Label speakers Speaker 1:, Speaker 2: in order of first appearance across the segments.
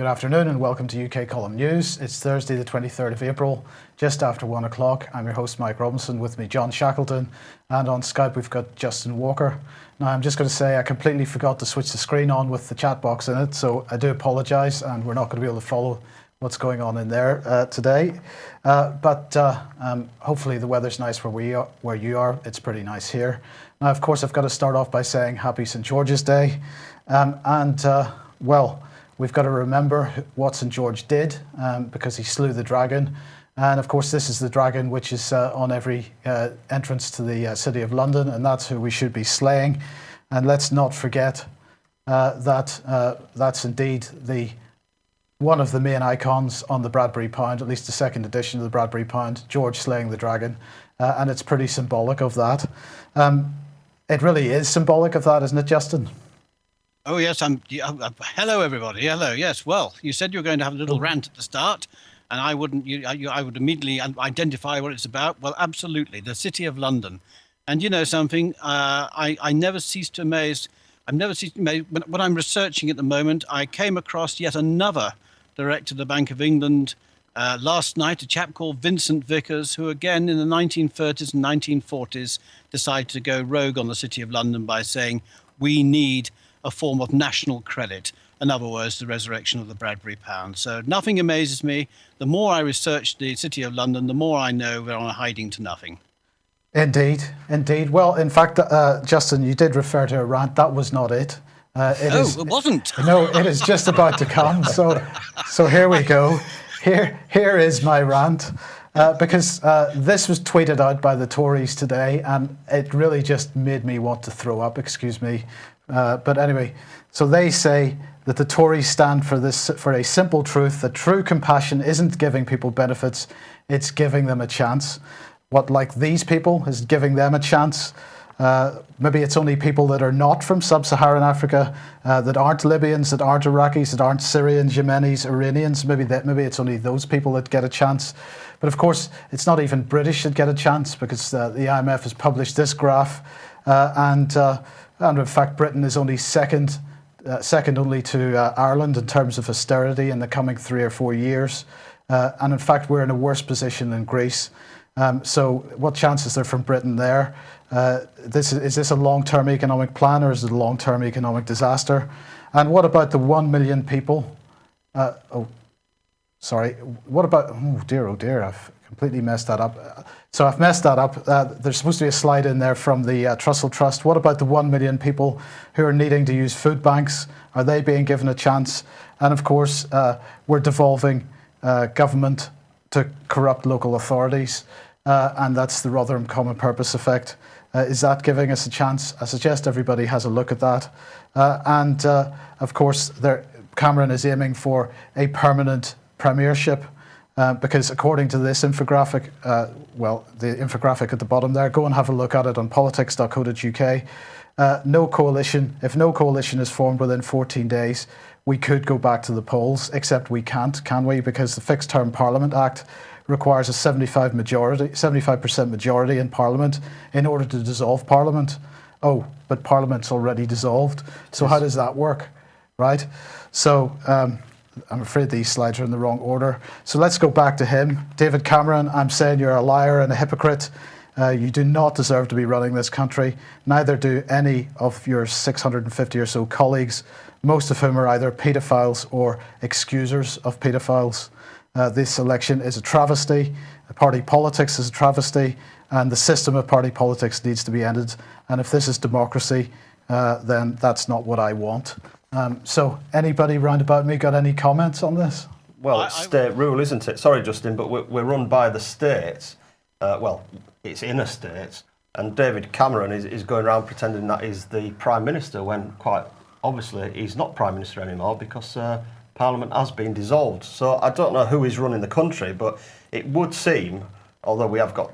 Speaker 1: Good afternoon and welcome to UK Column News. It's Thursday the 23rd of April, just after 1 o'clock. I'm your host Mike Robinson, with me John Shackleton, and on Skype we've got Justin Walker. Now I'm just going to say I completely forgot to switch the screen on with the chat box in it, so I do apologise, and we're not going to be able to follow what's going on in there today. But hopefully the weather's nice where you are. It's pretty nice here. Now of course I've got to start off by saying Happy St George's Day, well, we've got to remember what St George did because he slew the dragon. And of course, this is the dragon which is on every entrance to the City of London, and that's who we should be slaying. And let's not forget that that's indeed one of the main icons on the Bradbury Pound, at least the second edition of the Bradbury Pound, George slaying the dragon. And it's pretty symbolic of that. It really is symbolic of that, isn't it, Justin?
Speaker 2: Oh, yes. Hello, everybody. Hello. Yes. Well, you said you were going to have a little rant at the start, and I would immediately identify what it's about. Well, absolutely. The City of London. And you know something? I never cease to amaze. When I'm researching at the moment, I came across yet another director of the Bank of England last night, a chap called Vincent Vickers, who again in the 1930s and 1940s decided to go rogue on the City of London by saying, we need a form of national credit. In other words, the resurrection of the Bradbury Pound. So nothing amazes me. The more I research the City of London, the more I know we're on a hiding to nothing.
Speaker 1: Indeed, indeed. Well, in fact, Justin, you did refer to a rant. That was not it.
Speaker 2: It wasn't.
Speaker 1: No, it is just about to come. So here we go. Here is my rant. Because this was tweeted out by the Tories today, and it really just made me want to throw up, excuse me. But anyway, so they say that the Tories stand for a simple truth, that true compassion isn't giving people benefits, it's giving them a chance. What, like these people, is giving them a chance? Maybe it's only people that are not from sub-Saharan Africa, that aren't Libyans, that aren't Iraqis, that aren't Syrians, Yemenis, Iranians. Maybe it's only those people that get a chance. But of course, it's not even British that get a chance, because the IMF has published this graph, and in fact, Britain is only second only to Ireland in terms of austerity in the coming 3 or 4 years. And in fact, we're in a worse position than Greece. So what chance is there from Britain there? Is this a long-term economic plan, or is it a long-term economic disaster? And what about the 1 million people? What about, oh dear, I've completely messed that up. So I've messed that up. There's supposed to be a slide in there from the Trussell Trust. What about the 1 million people who are needing to use food banks? Are they being given a chance? And of course, we're devolving government to corrupt local authorities. And that's the Rotherham Common Purpose effect. Is that giving us a chance? I suggest everybody has a look at that. Of course, Cameron is aiming for a permanent premiership. Because according to this infographic, the infographic at the bottom there, go and have a look at it on politics.co.uk. If no coalition is formed within 14 days, we could go back to the polls, except we can't, can we? Because the Fixed Term Parliament Act requires a 75% majority in Parliament in order to dissolve Parliament. Oh, but Parliament's already dissolved. So how does that work, right? So I'm afraid these slides are in the wrong order. So let's go back to him. David Cameron, I'm saying you're a liar and a hypocrite. You do not deserve to be running this country. Neither do any of your 650 or so colleagues, most of whom are either paedophiles or excusers of paedophiles. This election is a travesty. Party politics is a travesty. And the system of party politics needs to be ended. And if this is democracy, then that's not what I want. So anybody round about me got any comments on this?
Speaker 3: Well, it's state rule, isn't it? Sorry, Justin, but we're run by the states. It's inner states. And David Cameron is going around pretending that he's the Prime Minister when quite obviously he's not Prime Minister anymore because Parliament has been dissolved. So I don't know who is running the country, but it would seem, although we have got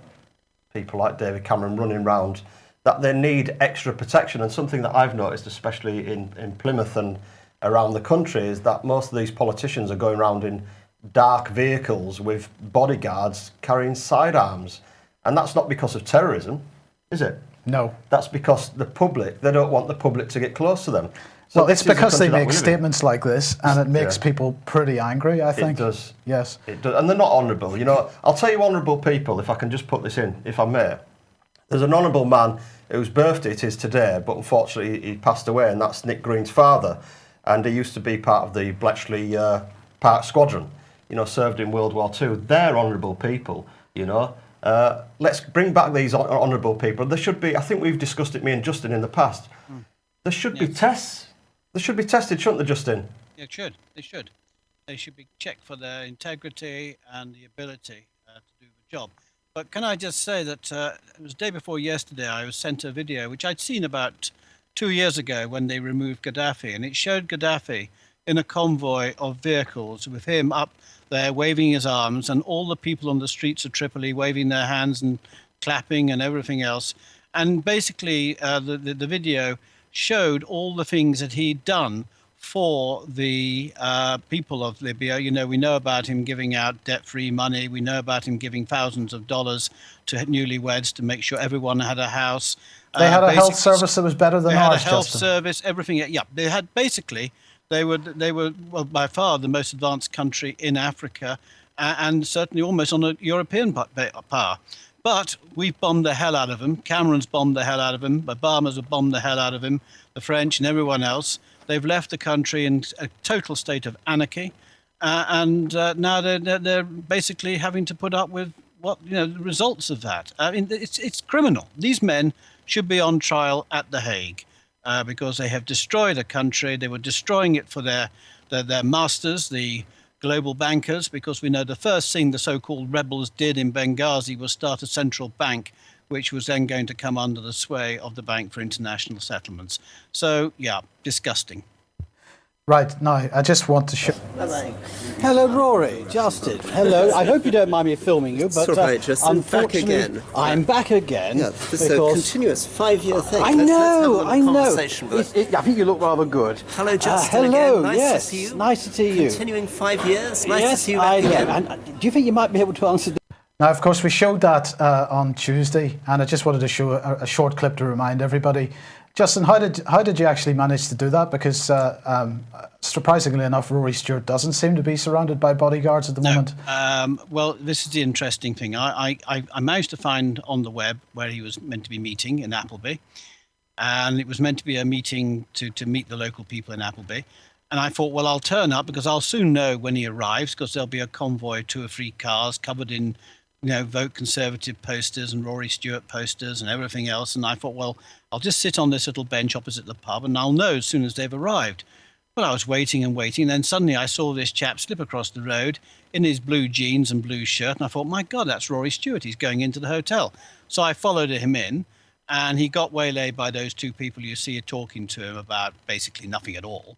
Speaker 3: people like David Cameron running around, that they need extra protection. And something that I've noticed, especially in Plymouth and around the country, is that most of these politicians are going around in dark vehicles with bodyguards carrying sidearms. And that's not because of terrorism, is it?
Speaker 1: No.
Speaker 3: That's because the public, they don't want the public to get close to them.
Speaker 1: Well,
Speaker 3: this
Speaker 1: it's
Speaker 3: is the
Speaker 1: because they
Speaker 3: country that
Speaker 1: make
Speaker 3: we live in.
Speaker 1: statements like this, and it makes
Speaker 3: Yeah.
Speaker 1: people pretty angry, I think.
Speaker 3: It does.
Speaker 1: Yes.
Speaker 3: It does. And they're not honourable. You know, I'll tell you honourable people, if I can just put this in, if I may. There's an honourable man whose birthday it is today, but unfortunately he passed away, and that's Nick Green's father. And he used to be part of the Bletchley Park Squadron, you know, served in World War II. They're honourable people, you know. Let's bring back these honourable people. There should be, I think we've discussed it, me and Justin, in the past. There should be tests. They should be tested, shouldn't they, Justin?
Speaker 2: Yeah, it should. They should. They should be checked for their integrity and the ability to do the job. But can I just say that it was the day before yesterday I was sent a video which I'd seen about 2 years ago when they removed Gaddafi, and it showed Gaddafi in a convoy of vehicles with him up there waving his arms, and all the people on the streets of Tripoli waving their hands and clapping and everything else. And basically the video showed all the things that he'd done for the people of Libya. You know, we know about him giving out debt-free money. We know about him giving thousands of dollars to newlyweds to make sure everyone had a house.
Speaker 1: They had a health
Speaker 2: Basically,
Speaker 1: service that was better than
Speaker 2: they had a
Speaker 1: ours,
Speaker 2: health
Speaker 1: Justin.
Speaker 2: service, everything. Yeah, they had basically. They were well, by far the most advanced country in Africa, and certainly almost on a European par. But we've bombed the hell out of them. Cameron's bombed the hell out of him. Obama's bombed the hell out of him. The French and everyone else. They've left the country in a total state of anarchy, and now they're basically having to put up with the results of that. I mean, it's criminal. These men should be on trial at The Hague because they have destroyed a country. They were destroying it for their masters, the global bankers, because we know the first thing the so-called rebels did in Benghazi was start a central bank, which was then going to come under the sway of the Bank for International Settlements. So, yeah, disgusting.
Speaker 1: Right, now, I just want to show...
Speaker 4: Hello, Rory. Justin. Hello. I hope you don't mind me filming you, but
Speaker 5: It's all right, Justin.
Speaker 4: unfortunately,
Speaker 5: Back again.
Speaker 4: I'm back again.
Speaker 5: Yeah, this is a
Speaker 4: because
Speaker 5: continuous 5-year thing.
Speaker 4: I
Speaker 5: Let's have a
Speaker 4: know,
Speaker 5: little
Speaker 4: I know.
Speaker 5: conversation with it.
Speaker 4: I think you look rather good.
Speaker 5: Hello, Justin.
Speaker 4: Hello.
Speaker 5: Again. Nice
Speaker 4: Yes.
Speaker 5: to see you.
Speaker 4: Nice to see you.
Speaker 5: Continuing 5 years. Nice to
Speaker 4: Yes,
Speaker 5: see you
Speaker 4: I
Speaker 5: back
Speaker 4: know.
Speaker 5: again.
Speaker 4: And do you think you might be able to answer?
Speaker 1: Now, of course, we showed that on Tuesday, and I just wanted to show a short clip to remind everybody. Justin, how did you actually manage to do that? Because surprisingly enough, Rory Stewart doesn't seem to be surrounded by bodyguards at the moment.
Speaker 2: Well, this is the interesting thing. I managed to find on the web where he was meant to be meeting in Appleby, and it was meant to be a meeting to meet the local people in Appleby. And I thought, well, I'll turn up because I'll soon know when he arrives, because there'll be a convoy of 2 or 3 cars covered in, Vote Conservative posters and Rory Stewart posters and everything else. And I thought, well, I'll just sit on this little bench opposite the pub and I'll know as soon as they've arrived. Well, I was waiting and waiting. And then suddenly I saw this chap slip across the road in his blue jeans and blue shirt. And I thought, my God, that's Rory Stewart. He's going into the hotel. So I followed him in, and he got waylaid by those 2 people you see talking to him about basically nothing at all.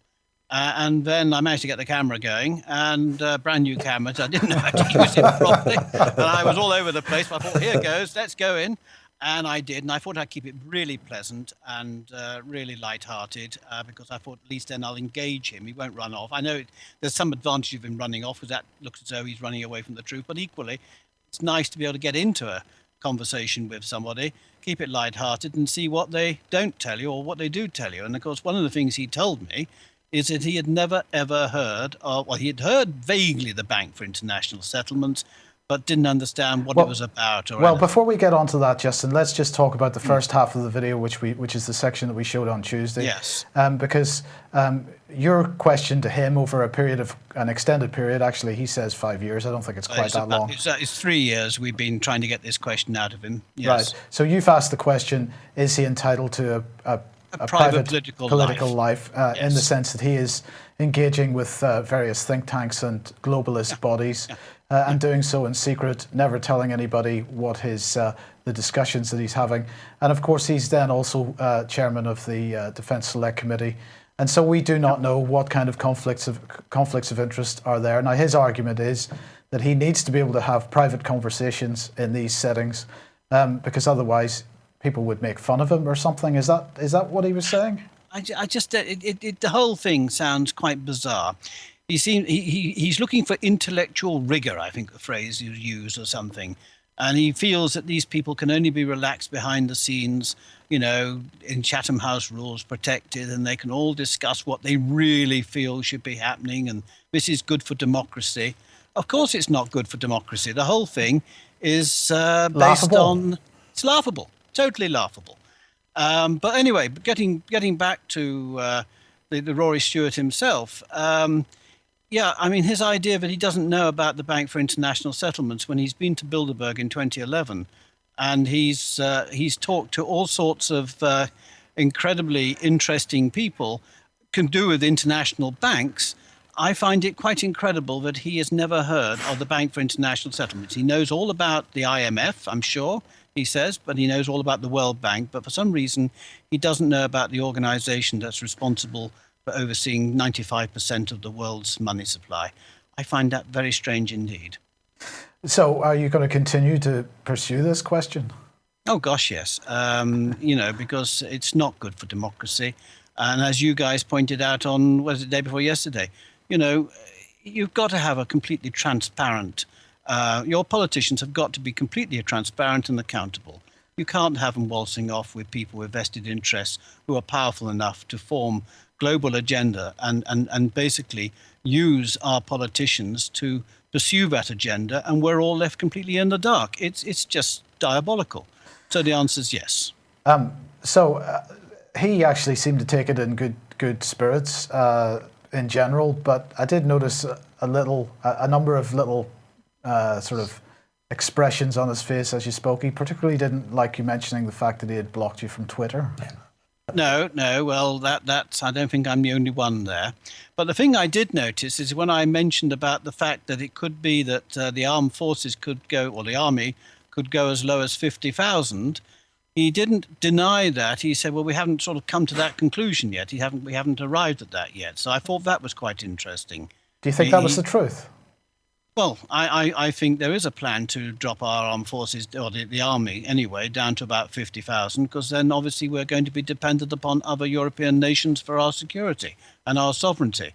Speaker 2: And then I managed to get the camera going, and brand new cameras. I didn't know how to use it properly. And I was all over the place. But I thought, here goes, let's go in. And I did. And I thought I'd keep it really pleasant and really light-hearted because I thought at least then I'll engage him. He won't run off. I know there's some advantage of him running off because that looks as though he's running away from the truth. But equally, it's nice to be able to get into a conversation with somebody, keep it light-hearted and see what they don't tell you or what they do tell you. And, of course, one of the things he told me is that he had never, ever heard of, well, he had heard vaguely the Bank for International Settlements, but didn't understand what it was about. Or
Speaker 1: Well,
Speaker 2: anything.
Speaker 1: before we get on to that, Justin, let's just talk about the first half of the video, which is the section that we showed on Tuesday.
Speaker 2: Yes.
Speaker 1: Because your question to him over an extended period, actually, he says 5 years. I don't think it's quite that long.
Speaker 2: It's 3 years we've been trying to get this question out of him. Yes.
Speaker 1: Right. So you've asked the question, is he entitled to a
Speaker 2: private
Speaker 1: political life in the
Speaker 2: Yes.
Speaker 1: sense that he is engaging with various think tanks and globalist bodies and doing so in secret, never telling anybody what the discussions that he's having. And of course, he's then also chairman of the Defence Select Committee. And so we do not know what kind of conflicts of interest are there. Now, his argument is that he needs to be able to have private conversations in these settings because otherwise people would make fun of him or something. Is that what he was saying?
Speaker 2: I just the whole thing sounds quite bizarre. He's looking for intellectual rigor, I think the phrase you use or something. And he feels that these people can only be relaxed behind the scenes, in Chatham House rules protected, and they can all discuss what they really feel should be happening. And this is good for democracy. Of course, it's not good for democracy. The whole thing is based
Speaker 1: Laughable.
Speaker 2: on, it's laughable, totally laughable. But anyway, getting back to the Rory Stewart himself. His idea that he doesn't know about the Bank for International Settlements when he's been to Bilderberg in 2011, and he's talked to all sorts of incredibly interesting people, can do with international banks. I find it quite incredible that he has never heard of the Bank for International Settlements. He knows all about the IMF, I'm sure, he says, but he knows all about the World Bank. But for some reason, he doesn't know about the organization that's responsible for overseeing 95% of the world's money supply. I find that very strange indeed.
Speaker 1: So are you going to continue to pursue this question?
Speaker 2: Oh, gosh, yes. Because it's not good for democracy. And as you guys pointed out on, was it the day before yesterday, you've got to have a completely transparent, your politicians have got to be completely transparent and accountable. You can't have them waltzing off with people with vested interests who are powerful enough to form global agenda and basically use our politicians to pursue that agenda, and we're all left completely in the dark. It's just diabolical. So the answer is yes.
Speaker 1: He actually seemed to take it in good spirits in general, but I did notice a number of little sort of expressions on his face as you spoke. He particularly didn't like you mentioning the fact that he had blocked you from Twitter.
Speaker 2: No. Well, that's I don't think I'm the only one there. But the thing I did notice is when I mentioned about the fact that it could be that the armed forces could go, or the army could go as low as 50,000. He didn't deny that. He said, well, we haven't sort of come to that conclusion yet. We haven't arrived at that yet. So I thought that was quite interesting.
Speaker 1: Do you think that was the truth?
Speaker 2: Well, I think there is a plan to drop our armed forces, or the army anyway, down to about 50,000, because then obviously we're going to be dependent upon other European nations for our security and our sovereignty.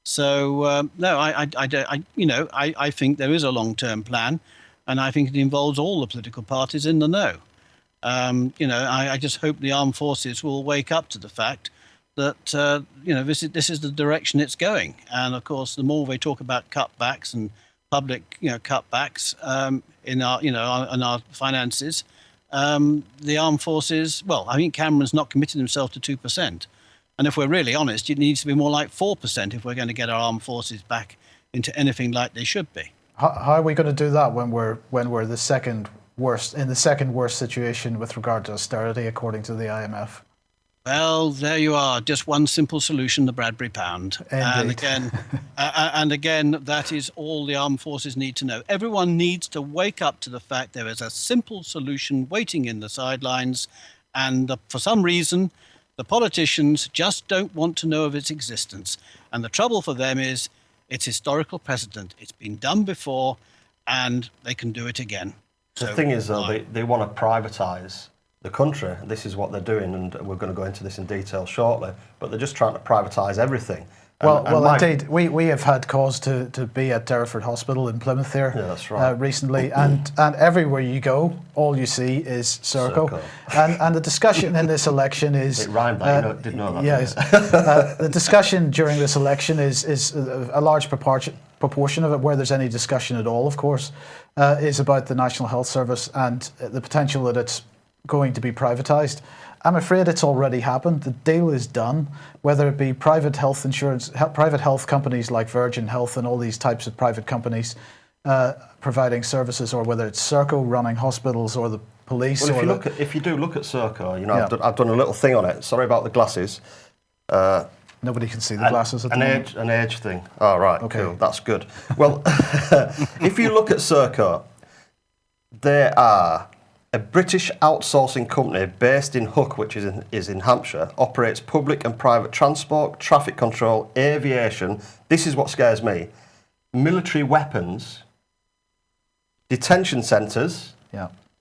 Speaker 2: So, no, I think there is a long-term plan, and I think it involves all the political parties in the know. I just hope the armed forces will wake up to the fact that this is the direction it's going. And of course, the more they talk about cutbacks and public cutbacks in our finances, the armed forces. Well, I think Cameron's not committed himself to 2%, and if we're really honest, it needs to be more like 4% if we're going to get our armed forces back into anything like they should be.
Speaker 1: How are we going to do that when we're the second worst situation with regard to austerity, according to the IMF?
Speaker 2: Well, there you are. Just one simple solution: the Bradbury pound.
Speaker 1: Indeed.
Speaker 2: And again, that is all the armed forces need to know. Everyone needs to wake up to the fact there is a simple solution waiting in the sidelines, and for some reason, the politicians just don't want to know of its existence. And the trouble for them is it's historical precedent. It's been done before, and they can do it again.
Speaker 3: The thing is, though, they want to privatise the country. This is what they're doing, and we're going to go into this in detail shortly. But they're just trying to privatise everything.
Speaker 1: Indeed, we have had cause to be at Derriford Hospital in Plymouth here.
Speaker 3: Yeah, that's right.
Speaker 1: Recently, and everywhere you go, all you see is Serco. And the discussion in this election is...
Speaker 3: It rhymed, I didn't know that.
Speaker 1: Yes. The discussion during this election is a large proportion of it, where there's any discussion at all, of course, is about the National Health Service and the potential that it's going to be privatised. I'm afraid it's already happened. The deal is done. Whether it be private health insurance, private health companies like Virgin Health and all these types of private companies providing services, or whether it's Serco running hospitals or the police.
Speaker 3: Well, if you do look at Serco, I've done a little thing on it. Sorry about the glasses.
Speaker 1: Nobody can see the glasses at the moment.
Speaker 3: An age thing. Oh, right.
Speaker 1: Okay.
Speaker 3: Cool. That's good. Well, if you look at Serco, they are a British outsourcing company based in Hook, which is in Hampshire, operates public and private transport, traffic control, aviation. This is what scares me. Military weapons, detention centres,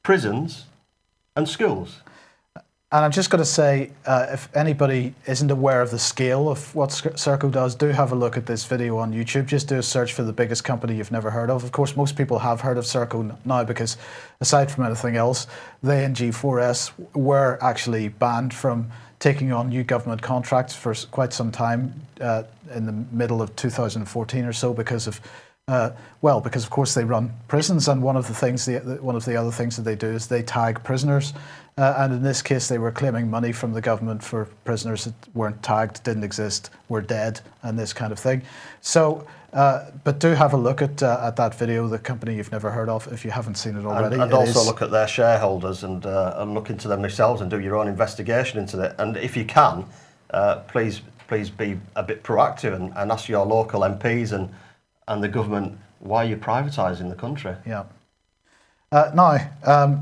Speaker 3: prisons and schools.
Speaker 1: And I'm just going to say, if anybody isn't aware of the scale of what Serco does, do have a look at this video on YouTube. Just do a search for the biggest company you've never heard of. Of course, most people have heard of Serco now because, aside from anything else, they and G4S were actually banned from taking on new government contracts for quite some time in the middle of 2014 or so because of because of course they run prisons, and one of the other things that they do is they tag prisoners, and in this case they were claiming money from the government for prisoners that weren't tagged, didn't exist, were dead, and this kind of thing. So, but do have a look at that video, the company you've never heard of, if you haven't seen it already.
Speaker 3: And also look at their shareholders and look into them yourselves and do your own investigation into it. And if you can, please be a bit proactive and ask your local MPs and the government why you're privatising the country.
Speaker 1: Yeah. Now,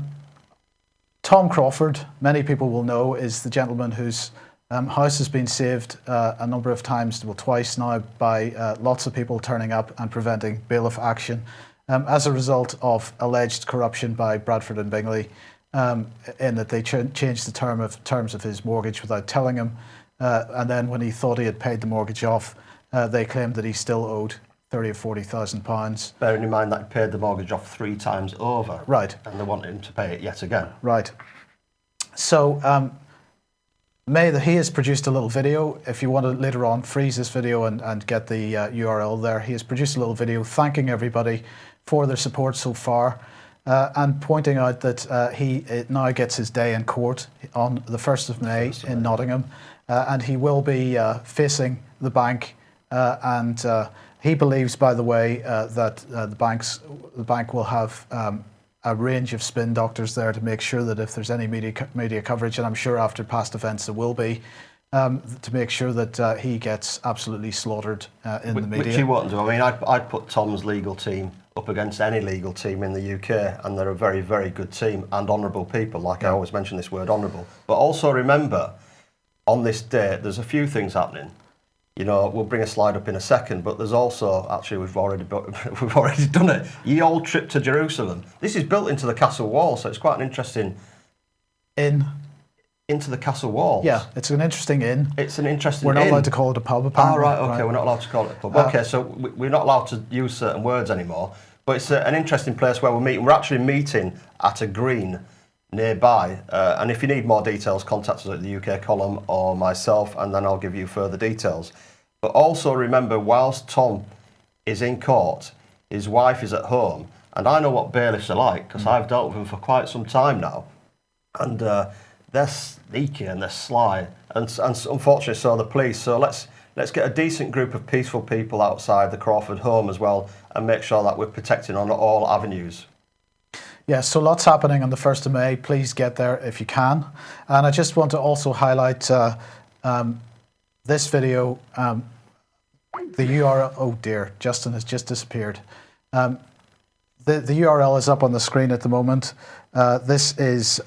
Speaker 1: Tom Crawford, many people will know, is the gentleman whose house has been saved a number of times, well, twice now, by lots of people turning up and preventing bailiff action as a result of alleged corruption by Bradford and Bingley, in that they changed the terms of his mortgage without telling him, and then when he thought he had paid the mortgage off, they claimed that he still owed £30,000 or £40,000. Bearing
Speaker 3: in mind that he paid the mortgage off 3 times over.
Speaker 1: Right.
Speaker 3: And they wanted him to pay it yet again.
Speaker 1: Right. So, he has produced a little video. If you want to later on freeze this video and get the URL there, he has produced a little video thanking everybody for their support so far, and pointing out that he now gets his day in court on the 1st of May in Nottingham, and he will be facing the bank, and he believes, by the way, that the bank will have a range of spin doctors there to make sure that if there's any media coverage, and I'm sure after past events there will be, to make sure that he gets absolutely slaughtered in the media.
Speaker 3: Which he won't do. I mean, I'd put Tom's legal team up against any legal team in the UK, and they're a very, very good team and honourable people. Like I always mention this word, honourable. But also remember, on this day, there's a few things happening. You know, we'll bring a slide up in a second, but there's also, actually, we've already done it. Ye old trip to Jerusalem. This is built into the castle wall, so it's quite an interesting. Into the castle walls.
Speaker 1: Yeah, it's an interesting inn.
Speaker 3: It's an interesting.
Speaker 1: We're not allowed to call it a pub, apparently.
Speaker 3: Right. Okay, we're not allowed to call it a pub. Okay, so we're not allowed to use certain words anymore. But it's an interesting place where we're meeting. We're actually meeting at a green nearby, and if you need more details, contact us at the UK column or myself, and then I'll give you further details. But also remember, whilst Tom is in court, his wife is at home, and I know what bailiffs are like because I've dealt with them for quite some time now, and they're sneaky and they're sly, and unfortunately so are the police. So let's get a decent group of peaceful people outside the Crawford home as well, and make sure that we're protecting on all avenues.
Speaker 1: Yeah, so lots happening on the 1st of May. Please get there if you can. And I just want to also highlight this video. The URL, oh dear, Justin has just disappeared. The URL is up on the screen at the moment. This is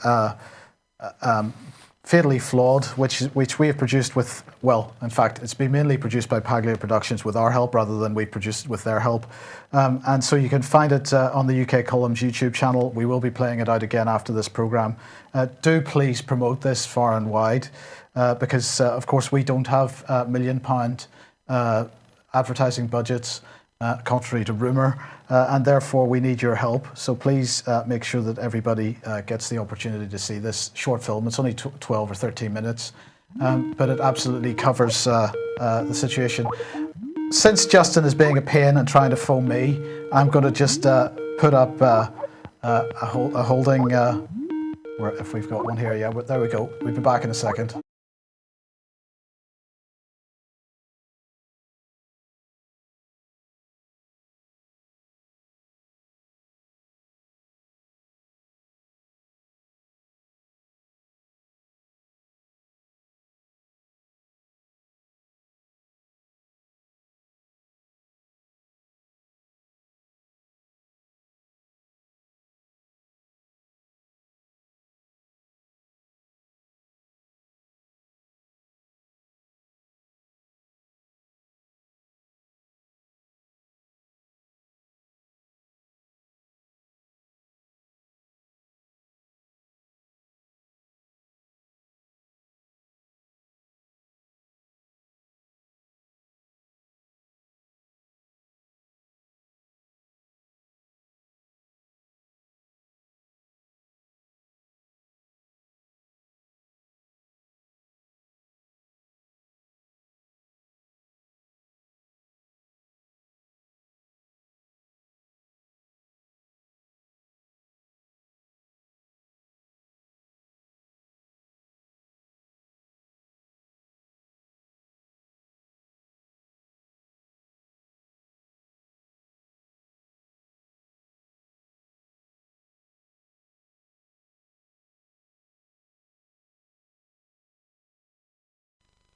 Speaker 1: Fatally Flawed, which we have produced with, well, in fact, it's been mainly produced by Paglia Productions with our help rather than we produced it with their help. And so you can find it on the UK Columns YouTube channel. We will be playing it out again after this programme. Do please promote this far and wide because, of course, we don't have £1 million advertising budgets, contrary to rumour, and therefore we need your help. So please make sure that everybody gets the opportunity to see this short film. It's only 12 or 13 minutes, but it absolutely covers the situation. Since Justin is being a pain and trying to phone me, I'm going to just put up a holding, if we've got one here, yeah, there we go. We'll be back in a second.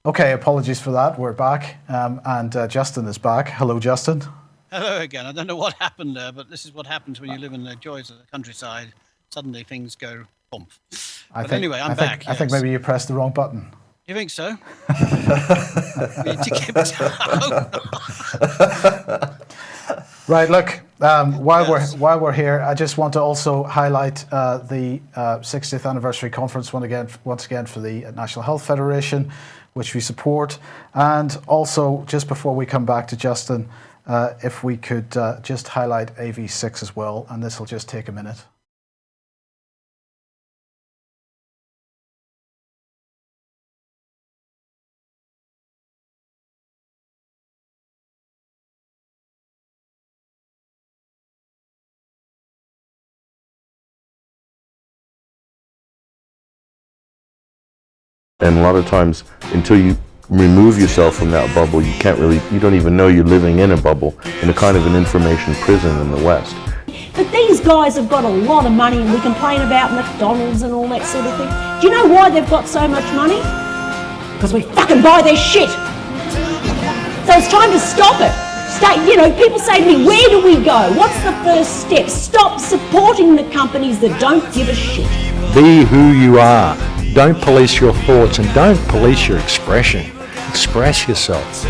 Speaker 1: Okay, apologies for that. We're back, and Justin is back. Hello, Justin.
Speaker 2: Hello again. I don't know what happened there, but this is what happens when you live in the joys of the countryside. Suddenly things go bump. But anyway, I'm back.
Speaker 1: I think
Speaker 2: yes.
Speaker 1: maybe you pressed the wrong button.
Speaker 2: You think so? To keep it
Speaker 1: Right. Look, while
Speaker 2: Yes.
Speaker 1: we're here, I just want to also highlight the 60th anniversary conference once again for the National Health Federation, which we support, and also just before we come back to Justin, if we could just highlight AV6 as well, and this will just take a minute.
Speaker 6: And a lot of times, until you remove yourself from that bubble, you don't even know you're living in a bubble, in a kind of an information prison in the West.
Speaker 7: But these guys have got a lot of money, and we complain about McDonald's and all that sort of thing. Do you know why they've got so much money? Because we fucking buy their shit. So it's time to stop it. People say to me, where do we go? What's the first step? Stop supporting the companies that don't give a shit.
Speaker 8: Be who you are. Don't police your thoughts and don't police your expression. Express yourself,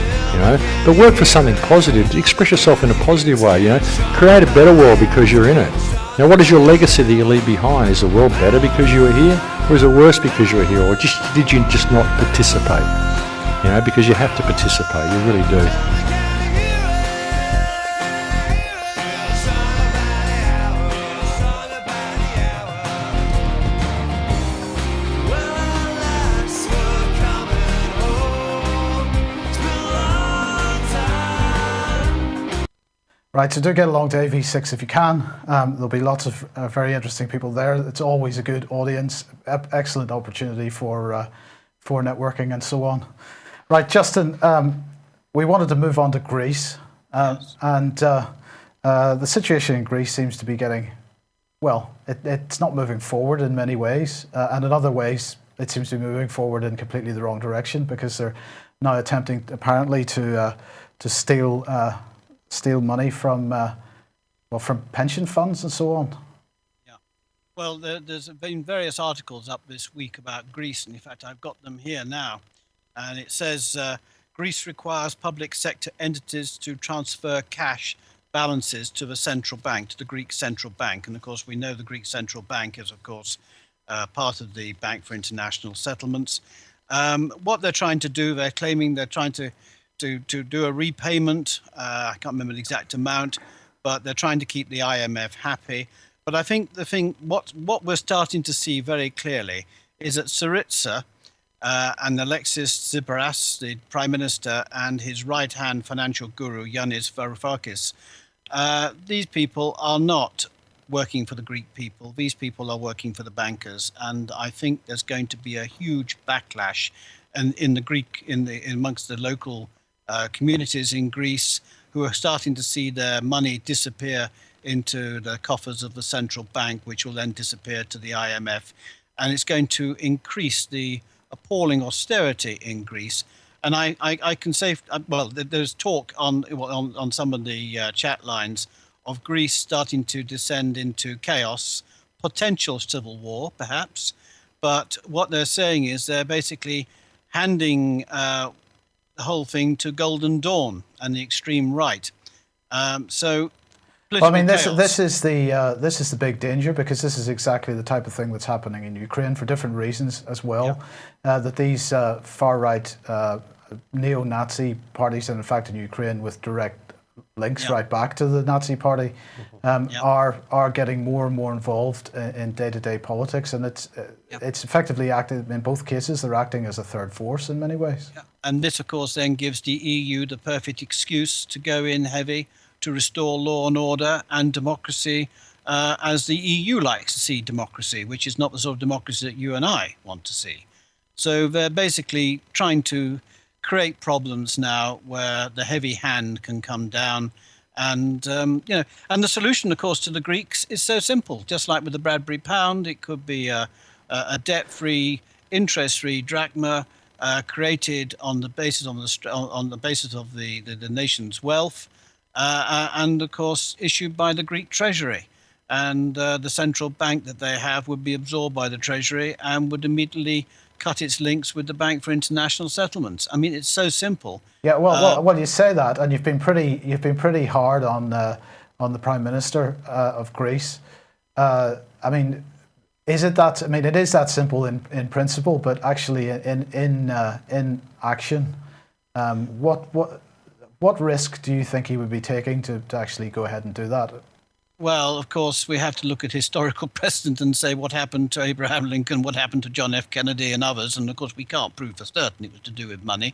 Speaker 8: but work for something positive. Express yourself in a positive way, Create a better world because you're in it. Now, what is your legacy that you leave behind? Is the world better because you were here? Or is it worse because you were here? Or did you just not participate? Because you have to participate, you really do.
Speaker 1: Right, so do get along to AV6 if you can. There'll be lots of very interesting people there. It's always a good audience, excellent opportunity for networking and so on. Right, Justin, we wanted to move on to Greece,
Speaker 2: Yes.
Speaker 1: and the situation in Greece seems to be getting, it's not moving forward in many ways, and in other ways it seems to be moving forward in completely the wrong direction, because they're now attempting apparently to steal money from pension funds and so on.
Speaker 2: Yeah. Well, there's been various articles up this week about Greece, and in fact, I've got them here now. And it says Greece requires public sector entities to transfer cash balances to the central bank, to the Greek central bank. And of course, we know the Greek central bank is, of course, part of the Bank for International Settlements. What they're trying to do, they're claiming they're trying to do a repayment. I can't remember the exact amount, but they're trying to keep the IMF happy. But I think what we're starting to see very clearly is that Syriza and Alexis Tsipras, the Prime Minister, and his right-hand financial guru, Yanis Varoufakis, these people are not working for the Greek people. These people are working for the bankers. And I think there's going to be a huge backlash amongst the local communities in Greece, who are starting to see their money disappear into the coffers of the central bank, which will then disappear to the IMF. And it's going to increase the appalling austerity in Greece. And I can say, there's talk on some of the chat lines of Greece starting to descend into chaos, potential civil war, perhaps. But what they're saying is they're basically handing the whole thing to Golden Dawn and the extreme right.
Speaker 1: This is the big danger, because this is exactly the type of thing that's happening in Ukraine for different reasons as well. Yeah. That these far right neo-Nazi parties, and in fact in Ukraine with direct links right back to the Nazi party, are getting more and more involved in day-to-day politics, and it's effectively acting in both cases. They're acting as a third force in many ways.
Speaker 2: Yeah. And this, of course, then gives the EU the perfect excuse to go in heavy to restore law and order and democracy, as the EU likes to see democracy, which is not the sort of democracy that you and I want to see. So they're basically trying to create problems now where the heavy hand can come down. And, and the solution, of course, to the Greeks is so simple. Just like with the Bradbury pound, it could be a debt-free, interest-free drachma created on the basis of the nation's wealth, and of course issued by the Greek treasury. And the central bank that they have would be absorbed by the treasury and would immediately cut its links with the Bank for International Settlements. I mean, it's so simple.
Speaker 1: Yeah, well, you say that, and you've been pretty hard on the Prime Minister of Greece. I mean, is it that? I mean, it is that simple in principle, but actually in action, what risk do you think he would be taking to actually go ahead and do that?
Speaker 2: Well, of course, we have to look at historical precedent and say what happened to Abraham Lincoln, what happened to John F. Kennedy and others. And of course, we can't prove for certain it was to do with money.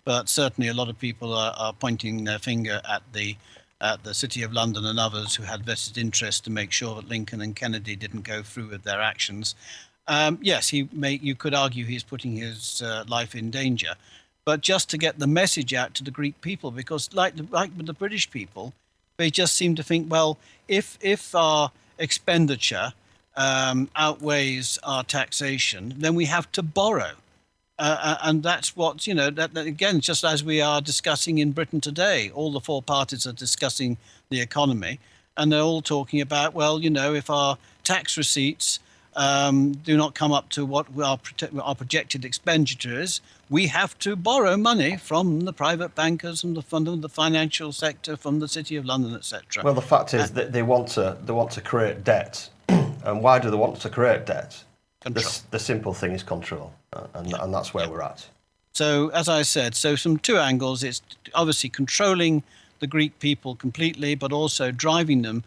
Speaker 2: But certainly a lot of people are pointing their finger at the City of London and others who had vested interest to make sure that Lincoln and Kennedy didn't go through with their actions. Yes, you could argue he's putting his life in danger. But just to get the message out to the Greek people, because like with the British people, they just seem to think, well, if our expenditure outweighs our taxation, then we have to borrow. And that's what, that again, just as we are discussing in Britain today, all the four parties are discussing the economy, and they're all talking about, well, if our tax receipts do not come up to what our projected expenditure is, we have to borrow money from the private bankers, from the financial sector, from the City of London, etc.
Speaker 3: Well, the fact is that they want to create debt, and why do they want to create debt? The simple thing is control, and that's where we're at.
Speaker 2: So, as I said, from two angles, it's obviously controlling the Greek people completely, but also driving them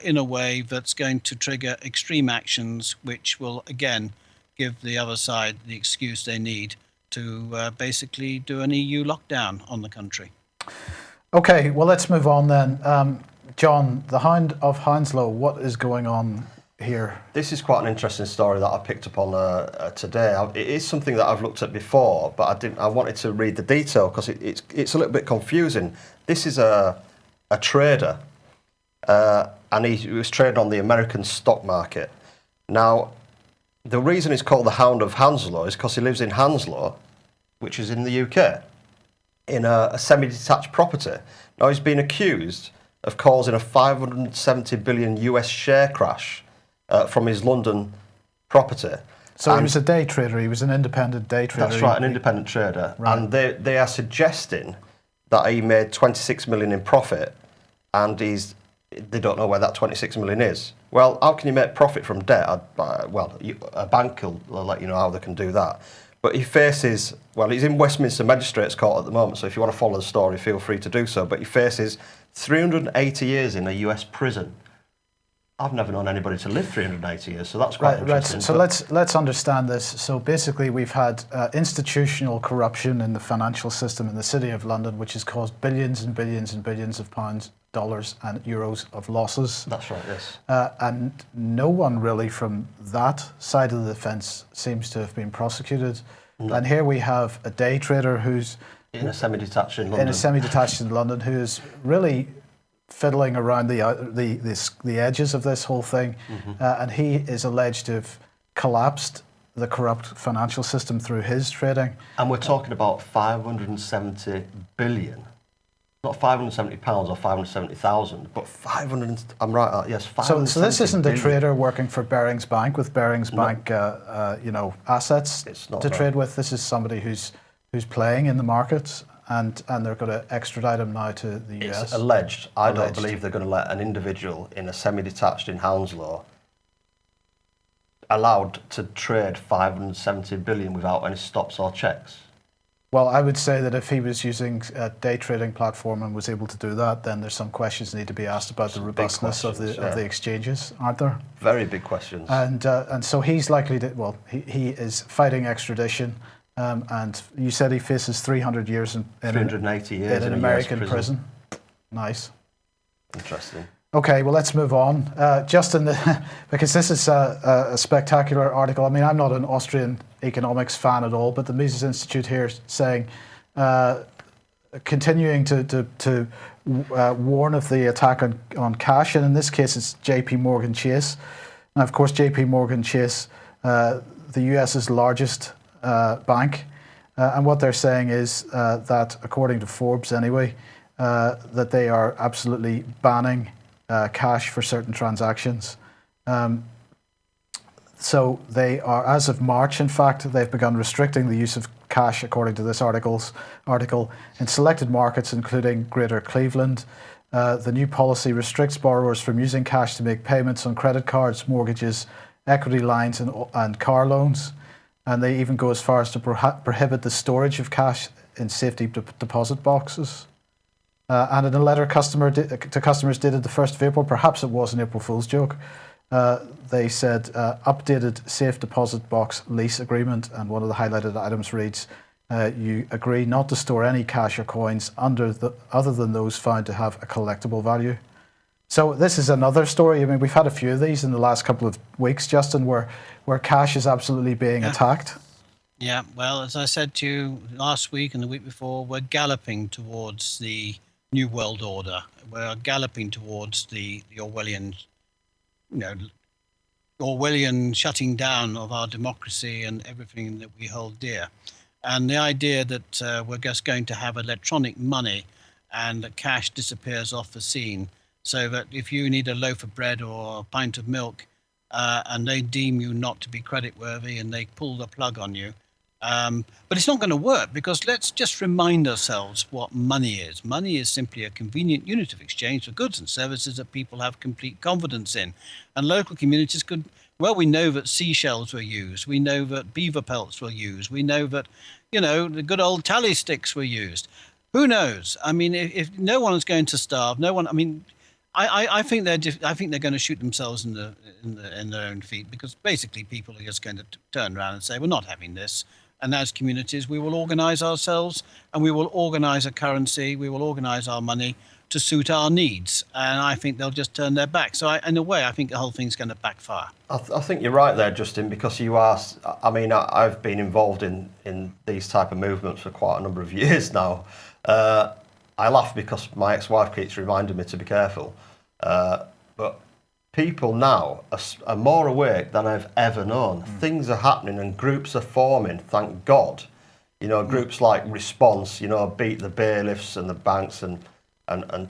Speaker 2: in a way that's going to trigger extreme actions, which will again give the other side the excuse they need to basically do an EU lockdown on the country.
Speaker 1: Okay, well, let's move on then. John, the Hound of Hounslow, what is going on here?
Speaker 3: This is quite an interesting story that I picked up on today. It is something that I've looked at before, but I wanted to read the detail because it's a little bit confusing. This is a trader, and he was trading on the American stock market. Now, the reason it's called the Hound of Hounslow is because he lives in Hounslow, which is in the UK, in a semi-detached property. Now, he's been accused of causing a 570 billion US share crash from his London property.
Speaker 1: So he was a day trader, he was an independent day trader.
Speaker 3: That's right, an independent trader.
Speaker 1: Right.
Speaker 3: And they are suggesting that he made 26 million in profit, and they don't know where that 26 million is. Well, how can you make profit from debt? A bank will let you know how they can do that. But he faces, he's in Westminster Magistrates Court at the moment, so if you want to follow the story, feel free to do so. But he faces 380 years in a US prison. I've never known anybody to live 380 years, so that's quite interesting.
Speaker 1: Right. So let's understand this. So basically, we've had institutional corruption in the financial system in the City of London, which has caused billions and billions and billions of pounds, dollars and euros of losses.
Speaker 3: That's right, yes.
Speaker 1: And no one really from that side of the fence seems to have been prosecuted. No. And here we have a day trader who's
Speaker 3: in a semi-detached in
Speaker 1: London, who's really fiddling around the edges of this whole thing, and he is alleged to have collapsed the corrupt financial system through his trading.
Speaker 3: And we're talking about 570 billion. Not 570 pounds or 570,000, but 500. I'm right. Yes, 570.
Speaker 1: So this isn't a trader working for Barings Bank with Barings Bank, assets to trade with. This is somebody who's playing in the markets, and they're going to extradite him now to the US.
Speaker 3: It's alleged. I don't believe they're going to let an individual in a semi-detached in Hounslow allowed to trade 570 billion without any stops or checks.
Speaker 1: Well, I would say that if he was using a day trading platform and was able to do that, then there's some questions that need to be asked about the robustness of the exchanges, aren't there?
Speaker 3: Very big questions.
Speaker 1: And so he's likely to. Well, he is fighting extradition, and you said he faces 300 years in
Speaker 3: 380 years
Speaker 1: in an American prison. Nice.
Speaker 3: Interesting.
Speaker 1: Okay, well, let's move on. Justin, because this is a spectacular article. I mean, I'm not an Austrian economics fan at all, but the Mises Institute here is saying, continuing to warn of the attack on cash, and in this case, it's J.P. Morgan Chase. And of course, J.P. Morgan Chase, the US's largest bank, And what they're saying is that, according to Forbes anyway, that they are absolutely banning cash for certain transactions. So they are, as of March, in fact, they've begun restricting the use of cash, according to this article, in selected markets, including Greater Cleveland. The new policy restricts borrowers from using cash to make payments on credit cards, mortgages, equity lines, and car loans. And they even go as far as to prohibit the storage of cash in safety deposit boxes. And in a letter to customers dated the 1st of April, perhaps it was an April Fool's joke, they said updated safe deposit box lease agreement, and one of the highlighted items reads, you agree not to store any cash or coins other than those found to have a collectible value. So this is another story. I mean, we've had a few of these in the last couple of weeks, Justin, where cash is absolutely being attacked.
Speaker 2: Yeah, well, as I said to you last week and the week before, we're galloping towards the New World Order. We're galloping towards the Orwellian, Orwellian shutting down of our democracy and everything that we hold dear. And the idea that we're just going to have electronic money and that cash disappears off the scene, so that if you need a loaf of bread or a pint of milk and they deem you not to be creditworthy and they pull the plug on you, but it's not going to work, because let's just remind ourselves what money is. Money is simply a convenient unit of exchange for goods and services that people have complete confidence in. And local communities could, well, we know that seashells were used. We know that beaver pelts were used. We know that, the good old tally sticks were used. Who knows? I mean, if no one is going to starve, no one, I mean, I think they're going to shoot themselves in their own feet, because basically people are just going to turn around and say, we're not having this. And as communities, we will organize ourselves, and we will organize a currency, we will organize our money to suit our needs. And I think they'll just turn their back. So in a way, I think the whole thing's going to backfire.
Speaker 3: I think you're right there, Justin, because you are, I've been involved in these type of movements for quite a number of years now. I laugh because my ex-wife keeps reminding me to be careful. But people now are more awake than I've ever known. Things are happening and groups are forming, thank God. Groups like Response, beat the bailiffs and the banks, and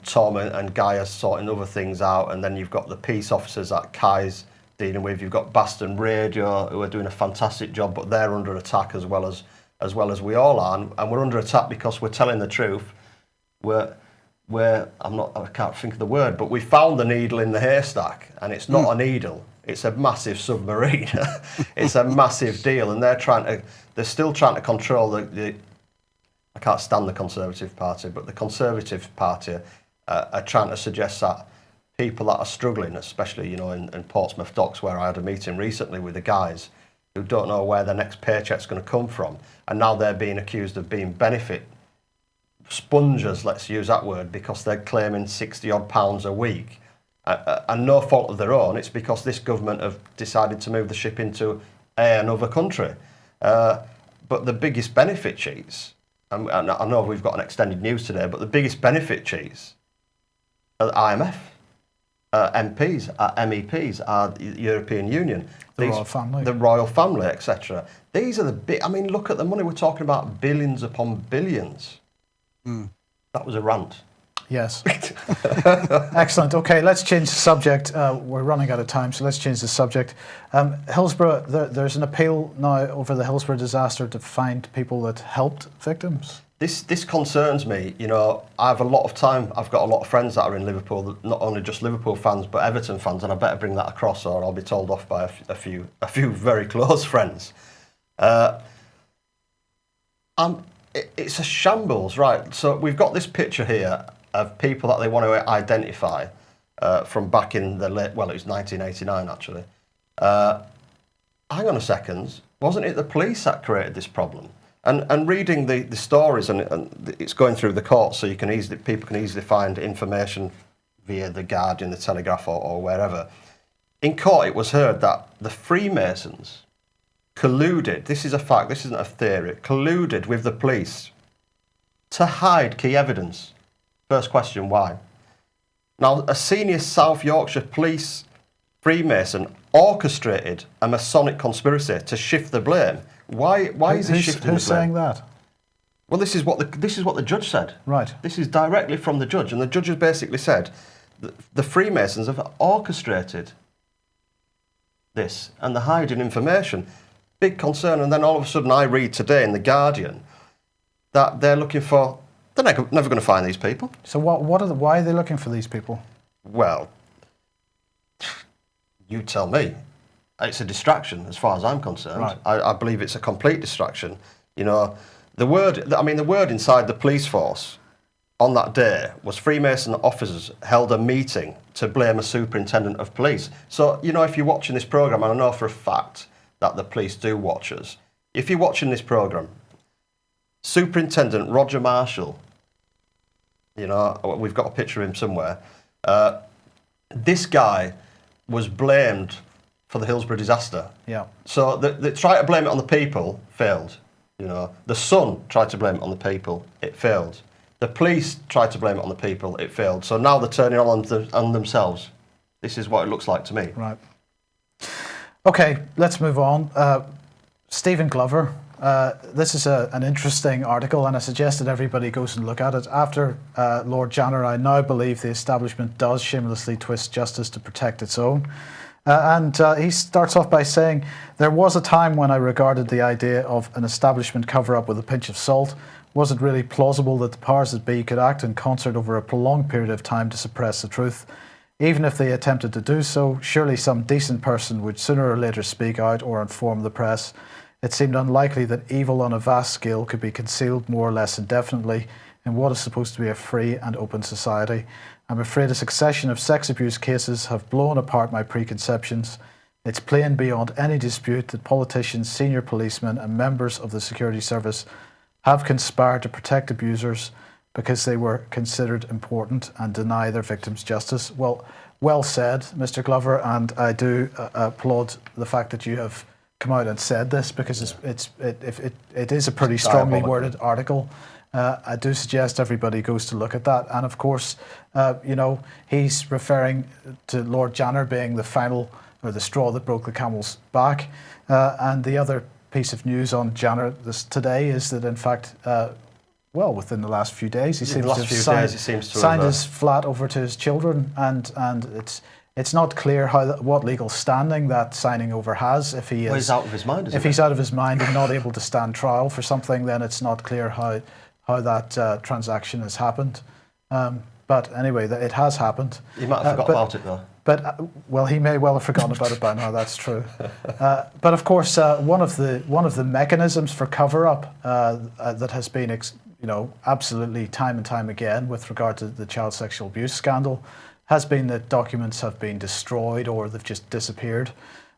Speaker 3: Tom and Guy are sorting other things out. And then you've got the peace officers that Kai's dealing with. You've got Baston Radio, who are doing a fantastic job, but they're under attack as well as we all are. And we're under attack because we're telling the truth. I can't think of the word, but we found the needle in the haystack, and it's not a needle, it's a massive submarine. It's a massive deal, and they're still trying to control the I can't stand the Conservative Party, but the Conservative Party are trying to suggest that people that are struggling, especially, in Portsmouth Docks, where I had a meeting recently with the guys who don't know where their next paycheck's going to come from, and now they're being accused of being benefit spongers, let's use that word, because they're claiming £60-odd a week, and no fault of their own. It's because this government have decided to move the ship into another country. But the biggest benefit cheese, and I know we've got an extended news today, but the biggest benefit cheese are the IMF, MPs, MEPs, are the European Union.
Speaker 1: The
Speaker 3: Royal Family, etc. These are the big, look at the money. We're talking about billions upon billions. That was a rant.
Speaker 1: Yes. Excellent. Okay, let's change the subject. We're running out of time, so let's change the subject. Hillsborough, there's an appeal now over the Hillsborough disaster to find people that helped victims.
Speaker 3: This concerns me. I have a lot of time. I've got a lot of friends that are in Liverpool, not only just Liverpool fans, but Everton fans, and I better bring that across, or I'll be told off by a few very close friends. It's a shambles, right? So we've got this picture here of people that they want to identify from back in the it was 1989 actually. Hang on a second, wasn't it the police that created this problem? And reading the stories, and it's going through the courts, so people can easily find information via the Guardian, the Telegraph, or wherever. In court, it was heard that the Freemasons colluded, this is a fact, this isn't a theory, colluded with the police to hide key evidence. First question, why? Now, a senior South Yorkshire police Freemason orchestrated a Masonic conspiracy to shift the blame. Why is he shifting the blame?
Speaker 1: Who's saying that?
Speaker 3: Well, this is what the judge said.
Speaker 1: Right.
Speaker 3: This is directly from the judge, and the judge has basically said that the Freemasons have orchestrated this and they're hiding information. Big concern. And then all of a sudden, I read today in the Guardian that they're looking for. They're never going to find these people.
Speaker 1: So why are they looking for these people?
Speaker 3: Well, you tell me. It's a distraction, as far as I'm concerned.
Speaker 1: Right.
Speaker 3: I believe it's a complete distraction. You know, the word inside the police force on that day was Freemason officers held a meeting to blame a superintendent of police. So, you know, if you're watching this programme, and I know for a fact that the police do watch us, if you're watching this programme, Superintendent Roger Marshall, you know, we've got a picture of him somewhere, this guy was blamed for the Hillsborough disaster.
Speaker 1: Yeah.
Speaker 3: So they tried to blame it on the people, failed. You know, the Sun tried to blame it on the people, it failed. The police tried to blame it on the people, it failed. So now they're turning on themselves. This is what it looks like to me.
Speaker 1: Right. Okay, let's move on. Stephen Glover. This is an interesting article, and I suggest that everybody goes and look at it. After Lord Janner, I now believe the establishment does shamelessly twist justice to protect its own. And he starts off by saying, there was a time when I regarded the idea of an establishment cover-up with a pinch of salt. Was it really plausible that the powers that be could act in concert over a prolonged period of time to suppress the truth? Even if they attempted to do so, surely some decent person would sooner or later speak out or inform the press. It seemed unlikely that evil on a vast scale could be concealed more or less indefinitely in what is supposed to be a free and open society. I'm afraid a succession of sex abuse cases have blown apart my preconceptions. It's plain beyond any dispute that politicians, senior policemen and members of the security service have conspired to protect abusers because they were considered important and deny their victims justice. Well said, Mr. Glover, and I do applaud the fact that you have come out and said this, because it is a pretty strongly worded article. I do suggest everybody goes to look at that. And of course, you know, he's referring to Lord Janner being the final, or the straw that broke the camel's back. And the other piece of news on Janner today is that, in fact, within the last few days, he seems to have signed his flat over to his children, and it's not clear what legal standing that signing over has. If he is
Speaker 3: he's out of his mind.
Speaker 1: If he's out of his mind and not able to stand trial for something, then it's not clear how that transaction has happened. But anyway, it has happened.
Speaker 3: He might have forgot about it though.
Speaker 1: But he may well have forgotten about it by now. That's true. But of course, one of the mechanisms for cover-up that has been absolutely time and time again with regard to the child sexual abuse scandal has been that documents have been destroyed or they've just disappeared.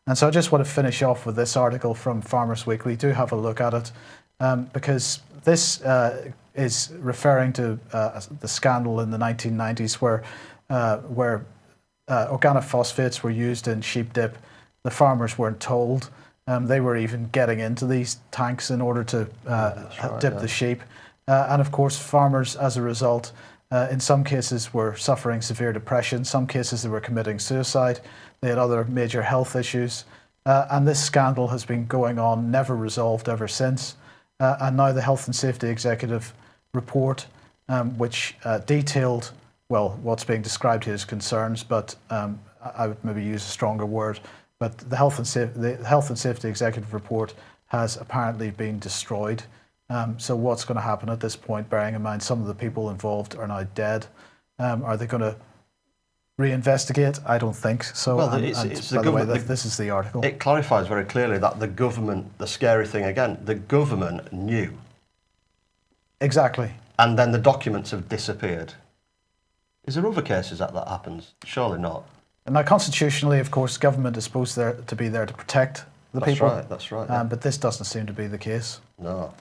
Speaker 1: And so I just want to finish off with this article from Farmers Weekly. Do have a look at it, because this is referring to the scandal in the 1990s where organophosphates were used in sheep dip. The farmers weren't told. They were even getting into these tanks in order to dip the sheep. And of course, farmers, as a result, in some cases were suffering severe depression. Some cases they were committing suicide. They had other major health issues. And this scandal has been going on, never resolved ever since. And now the Health and Safety Executive report, which detailed, what's being described here as concerns, but I would maybe use a stronger word. But the Health and Safety Executive report has apparently been destroyed. So what's going to happen at this point, bearing in mind some of the people involved are now dead? Are they going to reinvestigate? I don't think so.
Speaker 3: Well,
Speaker 1: by the way, this is the article.
Speaker 3: It clarifies very clearly that the government, the scary thing again, the government knew.
Speaker 1: Exactly.
Speaker 3: And then the documents have disappeared. Is there other cases that happens? Surely not.
Speaker 1: And now, constitutionally, of course, government is supposed to be there to protect the people.
Speaker 3: That's right. Yeah.
Speaker 1: But this doesn't seem to be the case.
Speaker 3: No.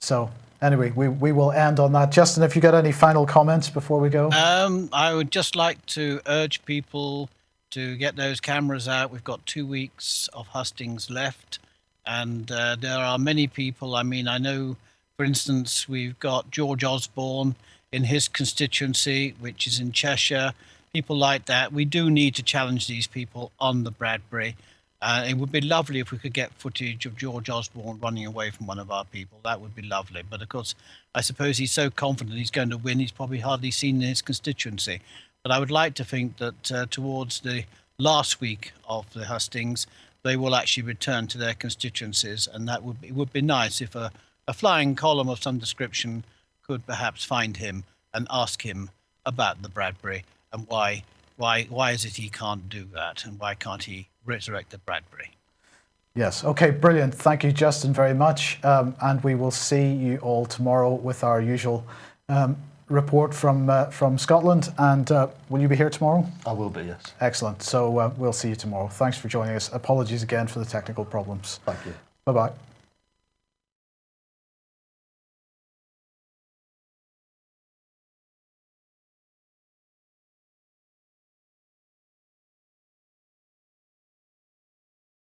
Speaker 1: So, anyway, we will end on that. Justin, have you got any final comments before we go?
Speaker 2: I would just like to urge people to get those cameras out. We've got 2 weeks of hustings left, and there are many people. I mean, I know, for instance, we've got George Osborne in his constituency, which is in Cheshire. People like that. We do need to challenge these people on the Bradbury. It would be lovely if we could get footage of George Osborne running away from one of our people. That would be lovely. But of course, I suppose he's so confident he's going to win, he's probably hardly seen in his constituency. But I would like to think that towards the last week of the hustings, they will actually return to their constituencies. And that would be nice if a flying column of some description could perhaps find him and ask him about the Bradbury and why is it he can't do that, and why can't he resurrect the Bradbury?
Speaker 1: Yes. Okay. Brilliant. Thank you, Justin, very much. And we will see you all tomorrow with our usual report from Scotland. And will you be here tomorrow?
Speaker 3: I will be, yes.
Speaker 1: Excellent. So we'll see you tomorrow. Thanks for joining us. Apologies again for the technical problems.
Speaker 3: Thank you.
Speaker 1: Bye-bye.